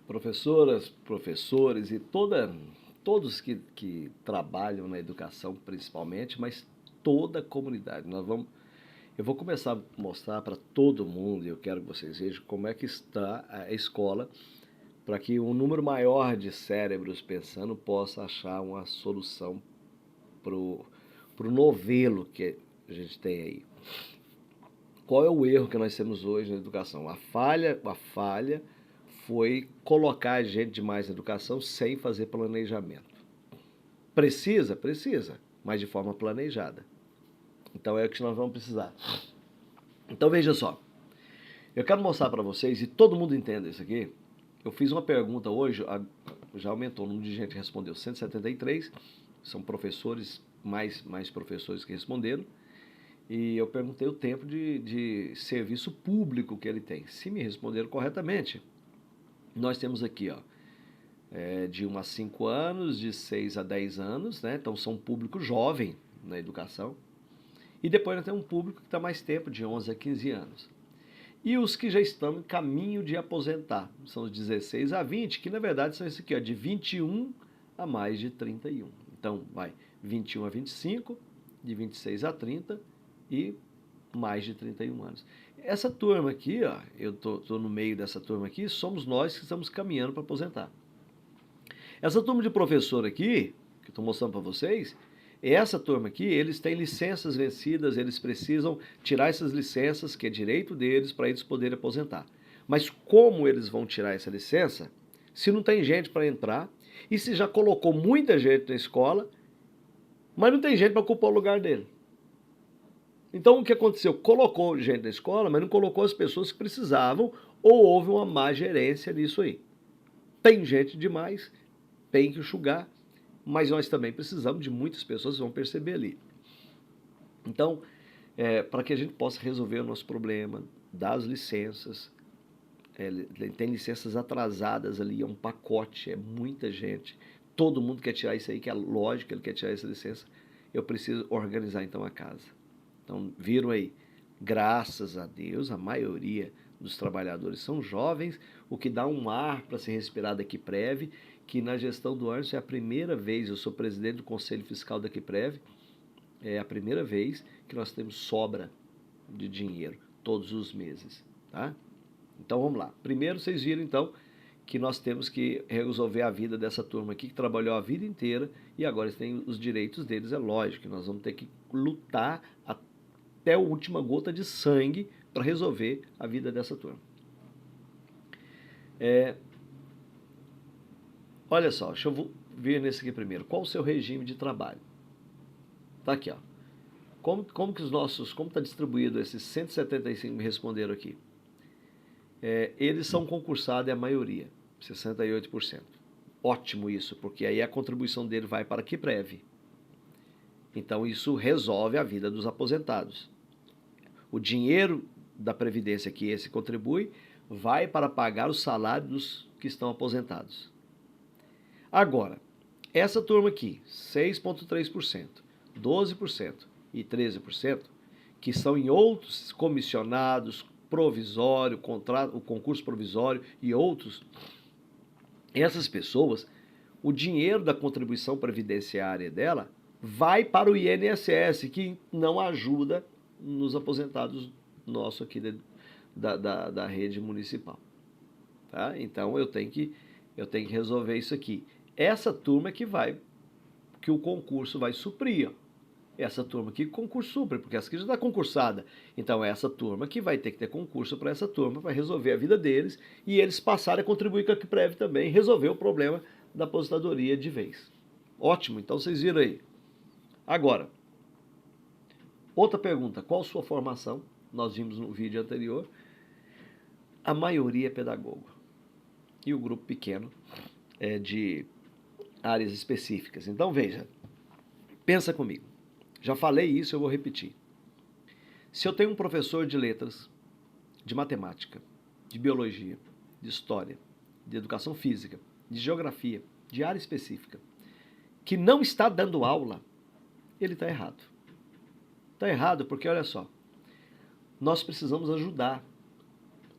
Professoras, professores e todos que trabalham na educação principalmente, mas toda a comunidade. Eu vou começar a mostrar para todo mundo, e eu quero que vocês vejam como é que está a escola, para que um número maior de cérebros pensando possa achar uma solução para o novelo que a gente tem aí. Qual é o erro que nós temos hoje na educação? A falha foi colocar a gente demais na educação sem fazer planejamento. Precisa? Precisa, mas de forma planejada. Então é o que nós vamos precisar. Então veja só, eu quero mostrar para vocês, e todo mundo entenda isso aqui. Eu fiz uma pergunta hoje, já aumentou o número de gente que respondeu, 173, são professores, mais professores que responderam. E eu perguntei o tempo de serviço público que ele tem. Se me responderam corretamente, nós temos aqui, ó, de 1 a 5 anos, de 6 a 10 anos, né? Então são um público jovem na educação. E depois nós temos um público que está mais tempo, de 11 a 15 anos. E os que já estão em caminho de aposentar, são os 16 a 20, que na verdade são esse aqui, ó, de 21 a mais de 31. Então vai 21 a 25, de 26 a 30 e mais de 31 anos. Essa turma aqui, ó, eu tô no meio dessa turma aqui, somos nós que estamos caminhando para aposentar. Essa turma de professor aqui, que eu estou mostrando para vocês, essa turma aqui, eles têm licenças vencidas, eles precisam tirar essas licenças, que é direito deles, para eles poderem aposentar. Mas como eles vão tirar essa licença, se não tem gente para entrar, e se já colocou muita gente na escola, mas não tem gente para ocupar o lugar dele? Então o que aconteceu? Colocou gente na escola, mas não colocou as pessoas que precisavam, ou houve uma má gerência nisso aí. Tem gente demais, tem que enxugar, mas nós também precisamos de muitas pessoas que vão perceber ali. Então, para que a gente possa resolver o nosso problema das licenças, tem licenças atrasadas ali, é um pacote, é muita gente, todo mundo quer tirar isso aí, que é lógico que ele quer tirar essa licença, eu preciso organizar então a casa. Então, viram aí, graças a Deus, a maioria dos trabalhadores são jovens, o que dá um ar para se respirar da Quiprev, que na gestão do Anderson é a primeira vez, eu sou presidente do Conselho Fiscal da Quiprev, é a primeira vez que nós temos sobra de dinheiro, todos os meses, tá? Então vamos lá. Primeiro vocês viram então que nós temos que resolver a vida dessa turma aqui que trabalhou a vida inteira e agora eles têm os direitos deles, é lógico que nós vamos ter que lutar até a última gota de sangue para resolver a vida dessa turma. Olha só, deixa eu ver nesse aqui primeiro. Qual o seu regime de trabalho? Tá aqui, ó. Como está distribuído esses 175 que me responderam aqui? Eles são concursados, é a maioria, 68%. Ótimo isso, porque aí a contribuição dele vai para a Quiprev. Então isso resolve a vida dos aposentados. O dinheiro da Previdência que esse contribui vai para pagar o salário dos que estão aposentados. Agora, essa turma aqui, 6,3%, 12% e 13%, que são em outros comissionados, provisório, o concurso provisório e outros, essas pessoas, o dinheiro da contribuição previdenciária dela vai para o INSS, que não ajuda nos aposentados nossos aqui da rede municipal. Tá? Então eu tenho que resolver isso aqui. Essa turma que o concurso vai suprir, ó. Essa turma aqui que o concurso supre, porque essa aqui já está concursada. Então é essa turma que vai ter que ter concurso para essa turma, para resolver a vida deles e eles passarem a contribuir com a Quiprev também, resolver o problema da aposentadoria de vez. Ótimo, então vocês viram aí. Agora, outra pergunta, qual sua formação? Nós vimos no vídeo anterior. A maioria é pedagogo. E o grupo pequeno é de áreas específicas. Então veja, pensa comigo. Já falei isso, eu vou repetir. Se eu tenho um professor de letras, de matemática, de biologia, de história, de educação física, de geografia, de área específica, que não está dando aula, ele está errado. Está errado porque, olha só, nós precisamos ajudar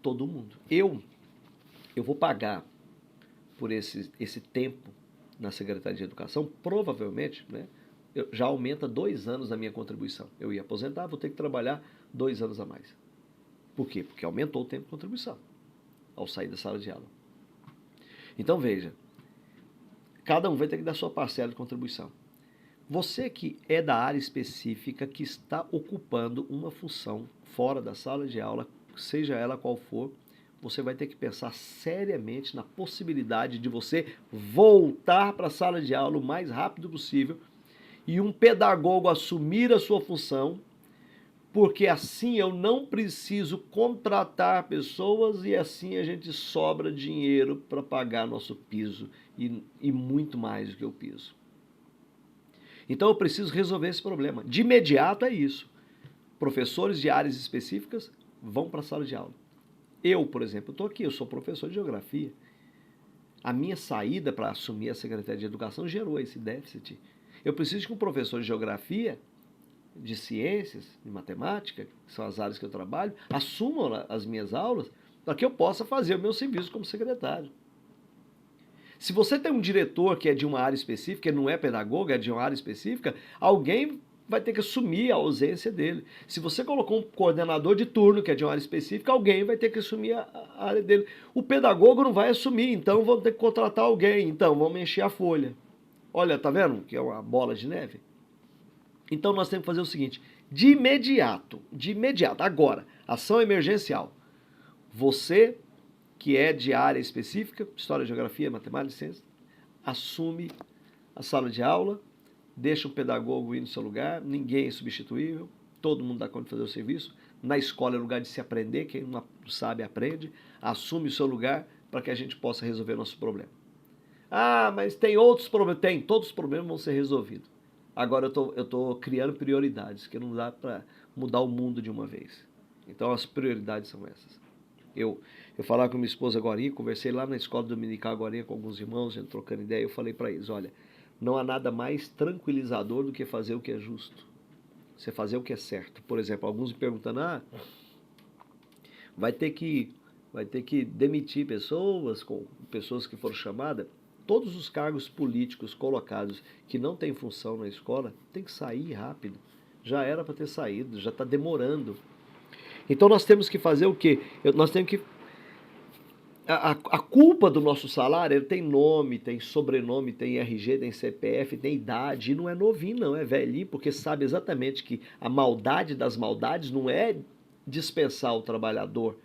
todo mundo. Eu vou pagar por esse tempo na Secretaria de Educação, provavelmente, né, já aumenta 2 anos a minha contribuição. Eu ia aposentar, vou ter que trabalhar 2 anos a mais. Por quê? Porque aumentou o tempo de contribuição ao sair da sala de aula. Então, veja, cada um vai ter que dar sua parcela de contribuição. Você que é da área específica, que está ocupando uma função fora da sala de aula, seja ela qual for, você vai ter que pensar seriamente na possibilidade de você voltar para a sala de aula o mais rápido possível e um pedagogo assumir a sua função, porque assim eu não preciso contratar pessoas e assim a gente sobra dinheiro para pagar nosso piso e muito mais do que o piso. Então eu preciso resolver esse problema. De imediato é isso. Professores de áreas específicas vão para a sala de aula. Eu, por exemplo, estou aqui, eu sou professor de geografia. A minha saída para assumir a Secretaria de Educação gerou esse déficit. Eu preciso que um professor de geografia, de ciências, de matemática, que são as áreas que eu trabalho, assumam as minhas aulas para que eu possa fazer o meu serviço como secretário. Se você tem um diretor que é de uma área específica, não é pedagogo, é de uma área específica, alguém vai ter que assumir a ausência dele. Se você colocou um coordenador de turno, que é de uma área específica, alguém vai ter que assumir a área dele. O pedagogo não vai assumir, então vamos ter que contratar alguém. Então, vamos encher a folha. Olha, tá vendo que é uma bola de neve? Então, nós temos que fazer o seguinte, de imediato, agora, ação emergencial. Você, que é de área específica, história, geografia, matemática, ciência, assume a sala de aula, deixa o pedagogo ir no seu lugar, ninguém é substituível, todo mundo dá conta de fazer o serviço. Na escola é lugar de se aprender, quem não sabe aprende, assume o seu lugar para que a gente possa resolver o nosso problema. Ah, mas tem outros problemas. Tem, todos os problemas vão ser resolvidos. Agora eu estou criando prioridades, que não dá para mudar o mundo de uma vez. Então as prioridades são essas. Eu falava com minha esposa agora, conversei lá na escola dominical agora com alguns irmãos, gente, trocando ideia, eu falei para eles, olha, não há nada mais tranquilizador do que fazer o que é justo. Você fazer o que é certo. Por exemplo, alguns me perguntando, vai ter que demitir pessoas que foram chamadas. Todos os cargos políticos colocados que não têm função na escola, tem que sair rápido. Já era para ter saído, já está demorando. Então nós temos que fazer o quê? Nós temos que... A culpa do nosso salário, ele tem nome, tem sobrenome, tem RG, tem CPF, tem idade, e não é novinho não, é velhinho, porque sabe exatamente que a maldade das maldades não é dispensar o trabalhador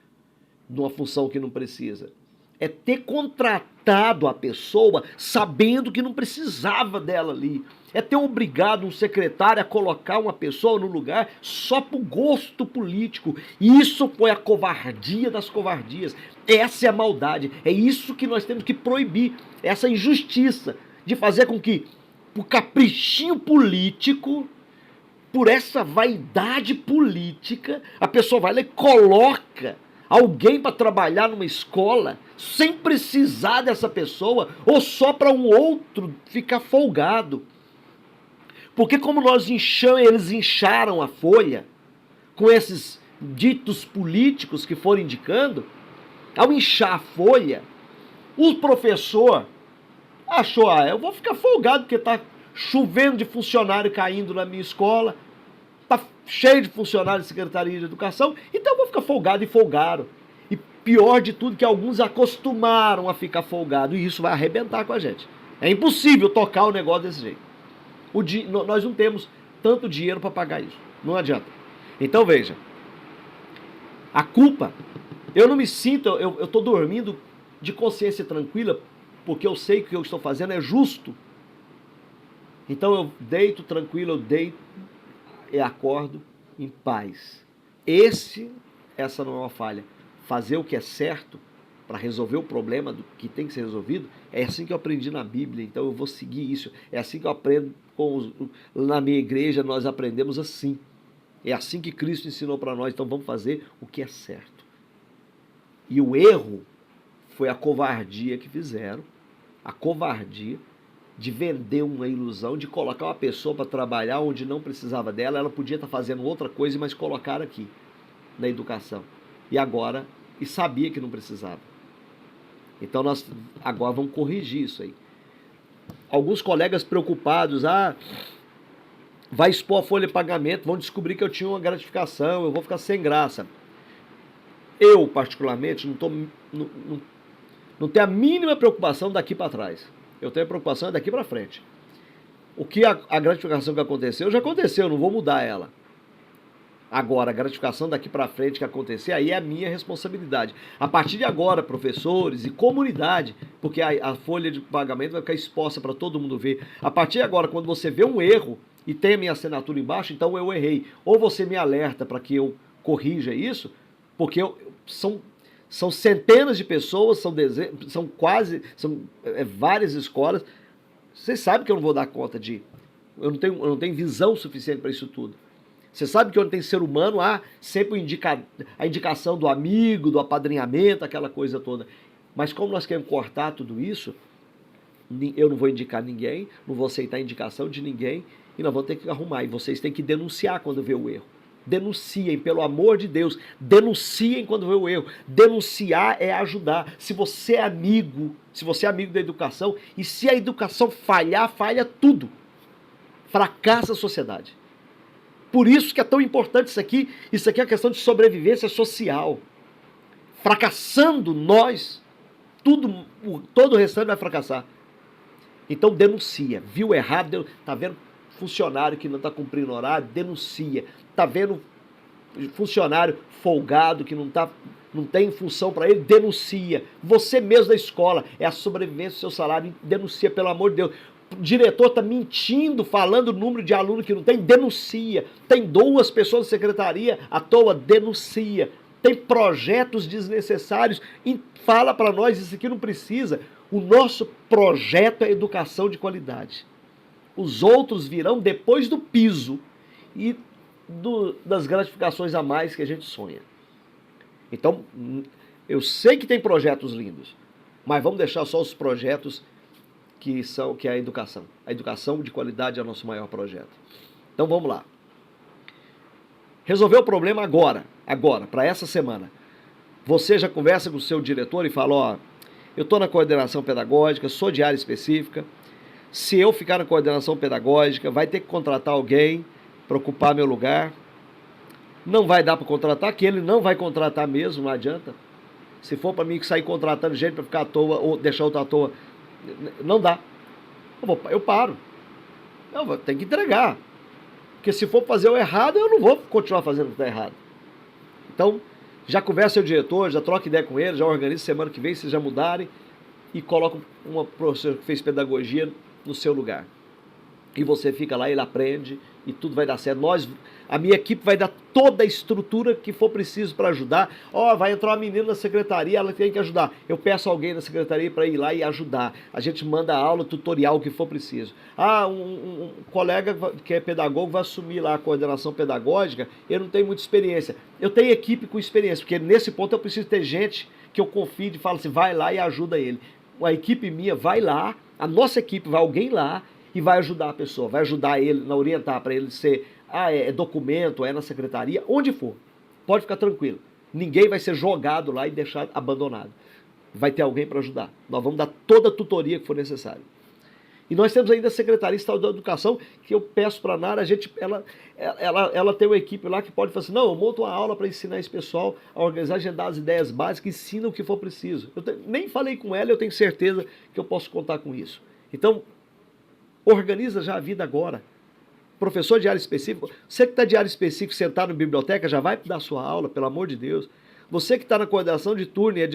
numa função que não precisa. É ter contratado a pessoa sabendo que não precisava dela ali. É ter obrigado um secretário a colocar uma pessoa no lugar só por gosto político. Isso foi a covardia das covardias. Essa é a maldade. É isso que nós temos que proibir. Essa injustiça de fazer com que, por caprichinho político, por essa vaidade política, a pessoa vai lá e coloca alguém para trabalhar numa escola sem precisar dessa pessoa ou só para um outro ficar folgado. Porque como eles incharam a folha com esses ditos políticos que foram indicando, ao inchar a folha, o professor achou, eu vou ficar folgado porque está chovendo de funcionário caindo na minha escola, está cheio de funcionários de Secretaria de Educação, então eu vou ficar folgado, e folgaram. E pior de tudo que alguns acostumaram a ficar folgado, e isso vai arrebentar com a gente. É impossível tocar o negócio desse jeito. Nós não temos tanto dinheiro para pagar isso. Não adianta. Então veja, a culpa, eu não me sinto, eu estou dormindo de consciência tranquila, porque eu sei que o que eu estou fazendo é justo. Então eu deito tranquilo, eu deito e acordo em paz. Essa não é uma falha. Fazer o que é certo para resolver o problema do que tem que ser resolvido, é assim que eu aprendi na Bíblia, então eu vou seguir isso. É assim que eu aprendo na minha igreja, nós aprendemos assim. É assim que Cristo ensinou para nós, então vamos fazer o que é certo. E o erro foi a covardia que fizeram, a covardia de vender uma ilusão, de colocar uma pessoa para trabalhar onde não precisava dela, ela podia estar fazendo outra coisa, mas colocaram aqui, na educação. E agora, sabia que não precisava. Então nós agora vamos corrigir isso aí. Alguns colegas preocupados, vai expor a folha de pagamento, vão descobrir que eu tinha uma gratificação, eu vou ficar sem graça. Eu, particularmente, não tenho a mínima preocupação daqui para trás. Eu tenho a preocupação daqui para frente. O que a gratificação que aconteceu, já aconteceu, eu não vou mudar ela. Agora, a gratificação daqui para frente que acontecer, aí é a minha responsabilidade. A partir de agora, professores e comunidade, porque a folha de pagamento vai ficar exposta para todo mundo ver. A partir de agora, quando você vê um erro e tem a minha assinatura embaixo, então eu errei. Ou você me alerta para que eu corrija isso, porque são centenas de pessoas, são várias escolas. Vocês sabem que eu não vou dar conta eu não tenho visão suficiente para isso tudo. Você sabe que onde tem ser humano há sempre a indicação do amigo, do apadrinhamento, aquela coisa toda. Mas como nós queremos cortar tudo isso, eu não vou indicar ninguém, não vou aceitar a indicação de ninguém, e nós vamos ter que arrumar. E vocês têm que denunciar quando vê o erro. Denunciem, pelo amor de Deus. Denunciem quando vê o erro. Denunciar é ajudar. Se você é amigo da educação, e se a educação falhar, falha tudo. Fracassa a sociedade. Por isso que é tão importante isso aqui. Isso aqui é uma questão de sobrevivência social. Fracassando nós, todo o restante vai fracassar. Então denuncia. Viu errado, tá vendo funcionário que não está cumprindo horário, denuncia. Tá vendo funcionário folgado que não tem função para ele, denuncia. Você mesmo da escola, é a sobrevivência do seu salário, denuncia, pelo amor de Deus. O diretor está mentindo, falando o número de aluno que não tem, denuncia. Tem 2 pessoas na secretaria à toa, denuncia. Tem projetos desnecessários, fala para nós, isso aqui não precisa. O nosso projeto é educação de qualidade. Os outros virão depois do piso e das gratificações a mais que a gente sonha. Então, eu sei que tem projetos lindos, mas vamos deixar só os projetos que é a educação. A educação de qualidade é o nosso maior projeto. Então vamos lá. Resolver o problema agora, para essa semana. Você já conversa com o seu diretor e fala, eu estou na coordenação pedagógica, sou de área específica. Se eu ficar na coordenação pedagógica, vai ter que contratar alguém para ocupar meu lugar. Não vai dar para contratar, que ele não vai contratar mesmo, não adianta. Se for para mim sair contratando gente para ficar à toa ou deixar outra à toa, não dá. Eu paro. Eu tenho que entregar. Porque se for fazer o errado, eu não vou continuar fazendo o que está errado. Então, já conversa com o diretor, já troca ideia com ele, já organiza semana que vem, vocês já mudarem e coloca uma professora que fez pedagogia no seu lugar. E você fica lá, ele aprende e tudo vai dar certo. A minha equipe vai dar toda a estrutura que for preciso para ajudar. Vai entrar uma menina na secretaria, ela tem que ajudar. Eu peço alguém na secretaria para ir lá e ajudar. A gente manda aula, tutorial, o que for preciso. Um colega que é pedagogo vai assumir lá a coordenação pedagógica, ele não tem muita experiência. Eu tenho equipe com experiência, porque nesse ponto eu preciso ter gente que eu confie e fala assim, vai lá e ajuda ele. A equipe minha vai lá, a nossa equipe vai alguém lá, e vai ajudar a pessoa, vai ajudar ele, orientar para ele ser, é documento, é na secretaria, onde for. Pode ficar tranquilo. Ninguém vai ser jogado lá e deixado abandonado. Vai ter alguém para ajudar. Nós vamos dar toda a tutoria que for necessário. E nós temos ainda a Secretaria Estadual da Educação, que eu peço para a Nara, ela tem uma equipe lá que pode falar assim, não, eu monto uma aula para ensinar esse pessoal a organizar, agendar as ideias básicas, ensina o que for preciso. Nem falei com ela, eu tenho certeza que eu posso contar com isso. Então, organiza já a vida agora. Professor de área específica, você que está de área específica, sentado na biblioteca, já vai dar sua aula, pelo amor de Deus. Você que está na coordenação de turno e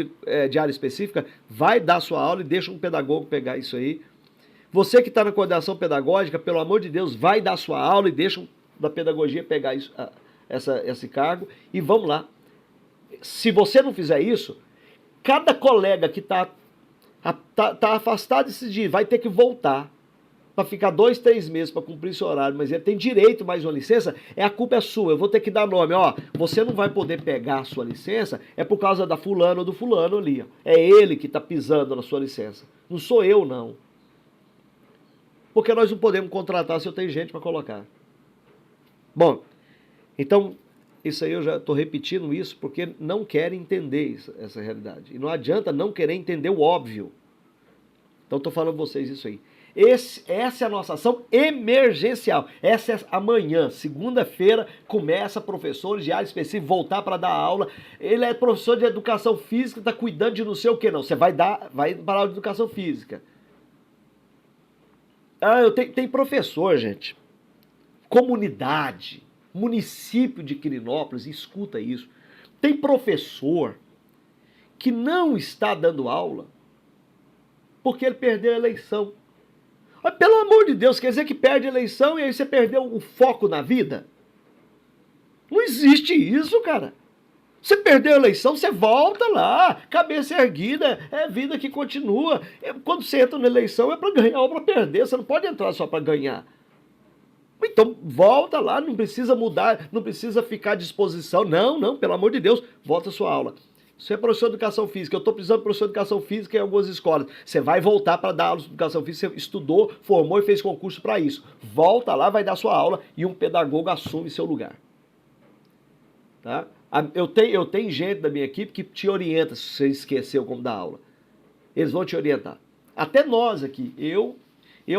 de área específica, vai dar sua aula e deixa um pedagogo pegar isso aí. Você que está na coordenação pedagógica, pelo amor de Deus, vai dar sua aula e deixa da pedagogia pegar isso, esse cargo. E vamos lá. Se você não fizer isso, cada colega que está afastado esse dia vai ter que voltar para ficar 2, 3 meses para cumprir seu horário, mas ele tem direito mais uma licença, a culpa é sua, eu vou ter que dar nome, você não vai poder pegar a sua licença, é por causa da fulana ou do fulano ali, é ele que está pisando na sua licença, não sou eu não. Porque nós não podemos contratar se eu tenho gente para colocar. Bom, então, Isso aí eu já estou repetindo isso porque não querem entender essa realidade. E não adianta não querer entender o óbvio. Então estou falando para vocês isso aí. Essa é a nossa ação emergencial. Essa é amanhã, segunda-feira, começa professores de área específica voltar para dar aula. Ele é professor de educação física, está cuidando de não sei o que não. Você vai para a aula de educação física. Tem professor, gente. Comunidade, município de Quirinópolis, escuta isso. Tem professor que não está dando aula porque ele perdeu a eleição. Mas, pelo amor de Deus, quer dizer que perde a eleição e aí você perdeu o foco na vida? Não existe isso, cara. Você perdeu a eleição, você volta lá, cabeça erguida, é vida que continua. Quando você entra na eleição é para ganhar ou para perder, você não pode entrar só para ganhar. Então volta lá, não precisa mudar, não precisa ficar à disposição. Não, pelo amor de Deus, volta a sua aula. Você é professor de educação física, eu estou precisando de professor de educação física em algumas escolas. Você vai voltar para dar aula de educação física, você estudou, formou e fez concurso para isso. Volta lá, vai dar sua aula e um pedagogo assume seu lugar. Tá? Eu tenho gente da minha equipe que te orienta se você esqueceu como dar aula. Eles vão te orientar. Até nós aqui, eu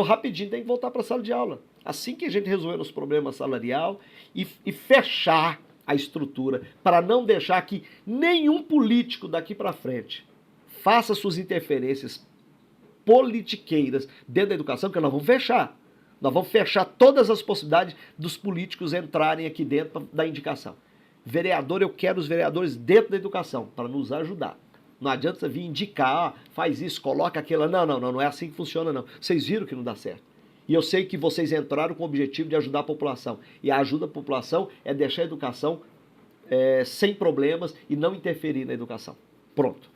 rapidinho tenho que voltar para a sala de aula. Assim que a gente resolver os problemas salarial e fechar a estrutura, para não deixar que nenhum político daqui para frente faça suas interferências politiqueiras dentro da educação, porque nós vamos fechar. Nós vamos fechar todas as possibilidades dos políticos entrarem aqui dentro da indicação. Vereador, eu quero os vereadores dentro da educação, para nos ajudar. Não adianta você vir indicar, faz isso, coloca aquilo. Não é assim que funciona, não. Vocês viram que não dá certo. E eu sei que vocês entraram com o objetivo de ajudar a população. E a ajuda à população é deixar a educação sem problemas e não interferir na educação. Pronto.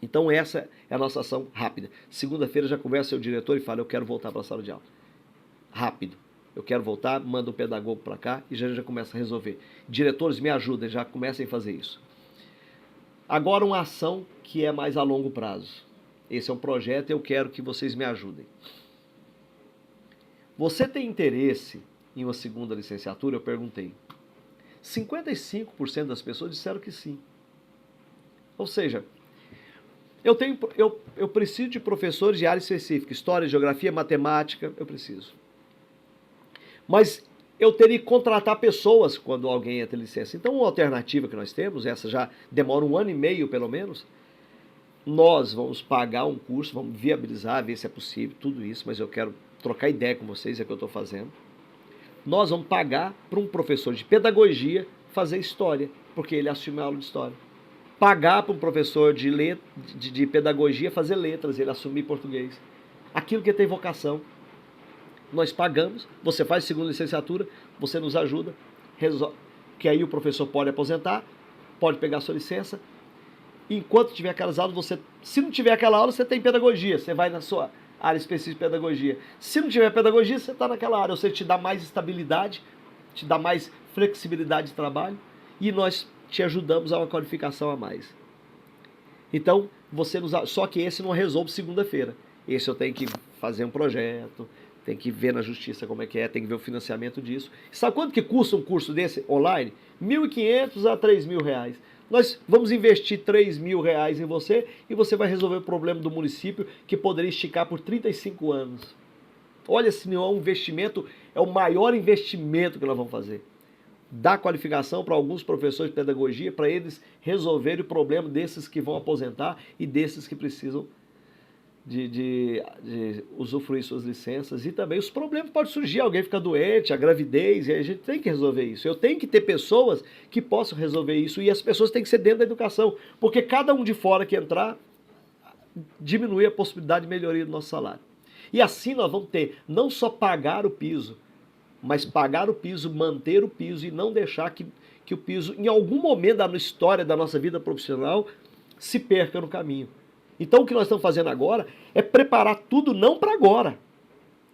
Então essa é a nossa ação rápida. Segunda-feira já conversa com o diretor e fala, eu quero voltar para a sala de aula. Rápido. Eu quero voltar, manda um pedagogo para cá e já começa a resolver. Diretores, me ajudem, já comecem a fazer isso. Agora uma ação que é mais a longo prazo. Esse é um projeto e eu quero que vocês me ajudem. Você tem interesse em uma segunda licenciatura? Eu perguntei. 55% das pessoas disseram que sim. Ou seja, eu preciso de professores de área específica, história, geografia, matemática, eu preciso. Mas eu teria que contratar pessoas quando alguém entra em licença. Então, uma alternativa que nós temos, essa já demora 1 ano e meio pelo menos, nós vamos pagar um curso, vamos viabilizar, ver se é possível, tudo isso, mas eu quero trocar ideia com vocês, é o que eu estou fazendo. Nós vamos pagar para um professor de pedagogia fazer história, porque ele assume a aula de história. Pagar para um professor de pedagogia fazer letras, ele assumir português. Aquilo que tem vocação. Nós pagamos, você faz segunda licenciatura, você nos ajuda, que aí o professor pode aposentar, pode pegar sua licença. Enquanto tiver aquelas aulas, se não tiver aquela aula, você tem pedagogia, você vai na sua área específica de pedagogia. Se não tiver pedagogia, você está naquela área, ou seja, te dá mais estabilidade, te dá mais flexibilidade de trabalho e nós te ajudamos a uma qualificação a mais. Então, só que esse não resolve segunda-feira. Esse eu tenho que fazer um projeto, tem que ver na justiça como é que é, tem que ver o financiamento disso. Sabe quanto que custa um curso desse online? R$ 1.500 a R$ 3.000. Nós vamos investir R$ 3.000 em você e você vai resolver o problema do município que poderia esticar por 35 anos. Olha, se não é um investimento, é o maior investimento que nós vamos fazer. Dar qualificação para alguns professores de pedagogia para eles resolverem o problema desses que vão aposentar e desses que precisam de usufruir suas licenças. E também os problemas podem surgir, alguém fica doente, a gravidez, e a gente tem que resolver isso. Eu tenho que ter pessoas que possam resolver isso e as pessoas têm que ser dentro da educação, porque cada um de fora que entrar diminui a possibilidade de melhoria do nosso salário. E assim nós vamos ter não só pagar o piso, mas pagar o piso, manter o piso e não deixar que o piso, em algum momento da história da nossa vida profissional, se perca no caminho. Então o que nós estamos fazendo agora é preparar tudo não para agora,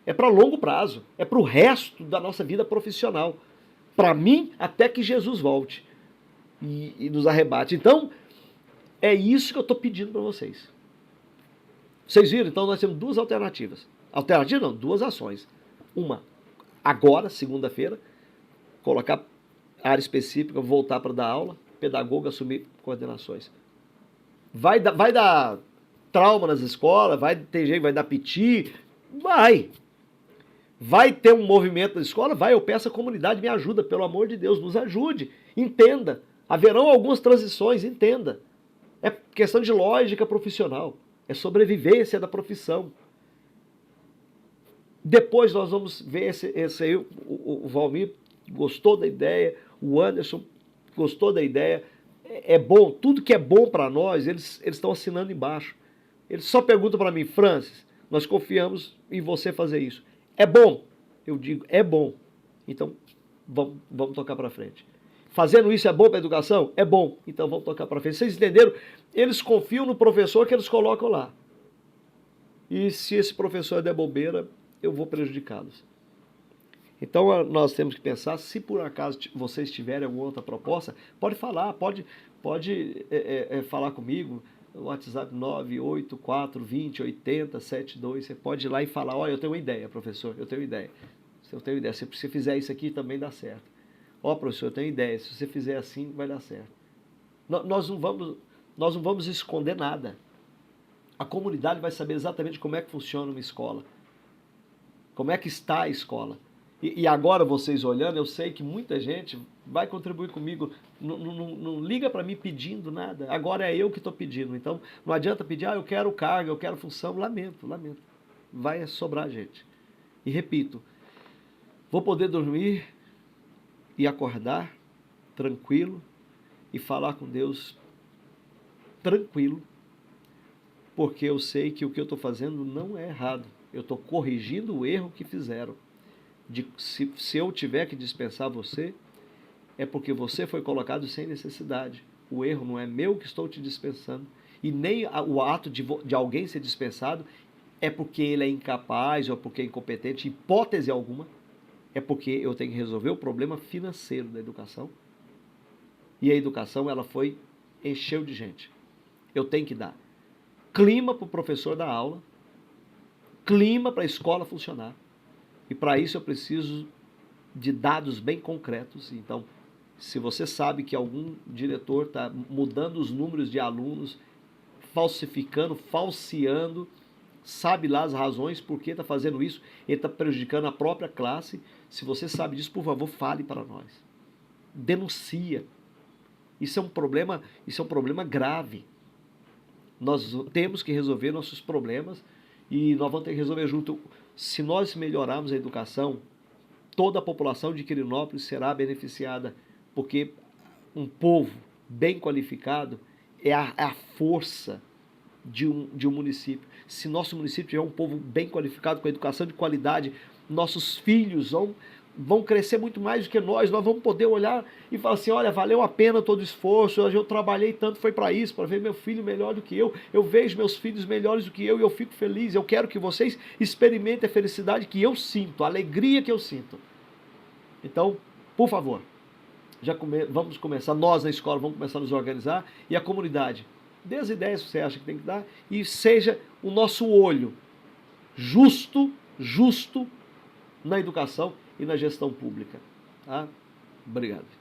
é para longo prazo, é para o resto da nossa vida profissional. Para mim, até que Jesus volte e nos arrebate. Então, é isso que eu estou pedindo para vocês. Vocês viram? Então nós temos duas alternativas. Alternativa não, duas ações. Uma, agora, segunda-feira, colocar área específica, voltar para dar aula, pedagogo assumir coordenações. Vai dar trauma nas escolas, vai ter gente, vai dar piti, vai. Vai ter um movimento na escola? Vai, eu peço à comunidade, me ajuda, pelo amor de Deus, nos ajude, entenda. Haverão algumas transições, entenda. É questão de lógica profissional, é sobrevivência da profissão. Depois nós vamos ver esse aí, o Valmir gostou da ideia, o Anderson gostou da ideia, é bom, tudo que é bom para nós, eles estão assinando embaixo. Eles só perguntam para mim, Francis, nós confiamos em você fazer isso. É bom? Eu digo, é bom. Então, vamos tocar para frente. Fazendo isso é bom para a educação? É bom. Então, vamos tocar para frente. Vocês entenderam? Eles confiam no professor que eles colocam lá. E se esse professor der bobeira, eu vou prejudicá-los. Então, nós temos que pensar, se por acaso vocês tiverem alguma outra proposta, pode falar, pode falar comigo, WhatsApp 984208072, você pode ir lá e falar, olha, eu tenho uma ideia, professor, eu tenho uma ideia. Se eu tenho ideia, se você fizer isso aqui também dá certo. Ó, professor, eu tenho ideia, se você fizer assim, vai dar certo. Nós não vamos esconder nada. A comunidade vai saber exatamente como é que funciona uma escola. Como é que está a escola. E agora, vocês olhando, eu sei que muita gente vai contribuir comigo. Não liga para mim pedindo nada. Agora é eu que estou pedindo. Então, não adianta pedir, eu quero carga, eu quero função. Lamento. Vai sobrar gente. E repito, vou poder dormir e acordar tranquilo e falar com Deus tranquilo, porque eu sei que o que eu estou fazendo não é errado. Eu estou corrigindo o erro que fizeram. Se eu tiver que dispensar você, é porque você foi colocado sem necessidade. O erro não é meu que estou te dispensando. E nem o ato de alguém ser dispensado é porque ele é incapaz ou porque é incompetente, hipótese alguma. É porque eu tenho que resolver o problema financeiro da educação. E a educação, ela encheu de gente. Eu tenho que dar clima para o professor dar aula, clima para a escola funcionar. E para isso eu preciso de dados bem concretos. Então, se você sabe que algum diretor está mudando os números de alunos, falsificando, falseando, sabe lá as razões por que está fazendo isso, ele está prejudicando a própria classe. Se você sabe disso, por favor, fale para nós. Denuncia. Isso é um problema grave. Nós temos que resolver nossos problemas e nós vamos ter que resolver junto. Se nós melhorarmos a educação, toda a população de Quirinópolis será beneficiada, porque um povo bem qualificado é a força de um município. Se nosso município tiver um povo bem qualificado, com educação de qualidade, nossos filhos vão crescer muito mais do que nós vamos poder olhar e falar assim, olha, valeu a pena todo o esforço, hoje eu trabalhei tanto, foi para isso, para ver meu filho melhor do que eu vejo meus filhos melhores do que eu e eu fico feliz, eu quero que vocês experimentem a felicidade que eu sinto, a alegria que eu sinto. Então, por favor, vamos começar, nós na escola vamos começar a nos organizar e a comunidade, dê as ideias que você acha que tem que dar e seja o nosso olho justo na educação e na gestão pública. Tá? Obrigado.